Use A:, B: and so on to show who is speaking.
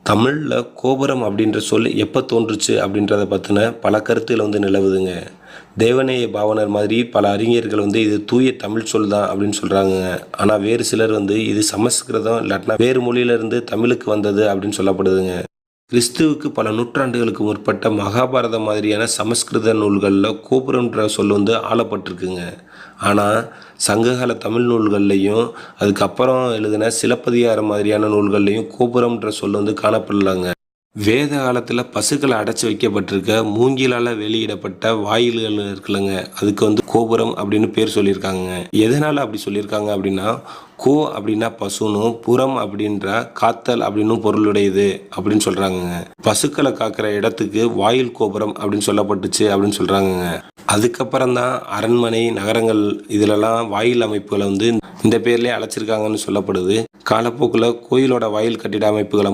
A: தமிழ்ல கோபுரம் அப்படின்ற சொல் எப்போ தோன்றுச்சு அப்படின்றத பற்றின பல கருத்துக்கள் நிலவுதுங்க. தேவநேய பாவாணர் மாதிரி பல அறிஞர்கள் இது தூய தமிழ் சொல் தான் அப்படின்னு சொல்கிறாங்க. ஆனால் வேறு சிலர் இது சமஸ்கிருதம் இல்லாட்டினா வேறு மொழியிலிருந்து தமிழுக்கு வந்தது அப்படின்னு சொல்லப்படுதுங்க. கிறிஸ்துவுக்கு பல நூற்றாண்டுகளுக்கு முற்பட்ட மகாபாரதம் மாதிரியான சமஸ்கிருத நூல்களில் கோபுரம்ன்ற சொல் ஆளப்பட்டிருக்குங்க. ஆனால் சங்ககால தமிழ் நூல்கள்லையும் அதுக்கப்புறம் எழுதின சிலப்பதிகாரம் மாதிரியான நூல்கள்லையும் கோபுரம்ன்ற சொல் காணப்படலாங்க. வேத காலத்தில் பசுக்களை அடைச்சி வைக்கப்பட்டிருக்க மூங்கிலால் வெளியிடப்பட்ட வாயில்கள் இருக்குல்லங்க, அதுக்கு கோபுரம் அப்படின்னு பேர் சொல்லியிருக்காங்க. எதனால் அப்படி சொல்லியிருக்காங்க அப்படின்னா, கோ அப்படின்னா பசுனும், புறம் அப்படின்ற காத்தல் அப்படின்னு பொருளுடையது அப்படின்னு சொல்கிறாங்க. பசுக்களை காக்கிற இடத்துக்கு வாயில் கோபுரம் அப்படின்னு சொல்லப்பட்டுச்சு அப்படின்னு சொல்கிறாங்க. அதுக்கப்புறம் தான் அரண்மனை நகரங்கள் இதிலெல்லாம் வாயில் அமைப்புகளை இந்த பேர்லேயே அழைச்சிருக்காங்கன்னு சொல்லப்படுது. காலப்போக்கில் கோயிலோட வாயில் கட்டிட அமைப்புகளை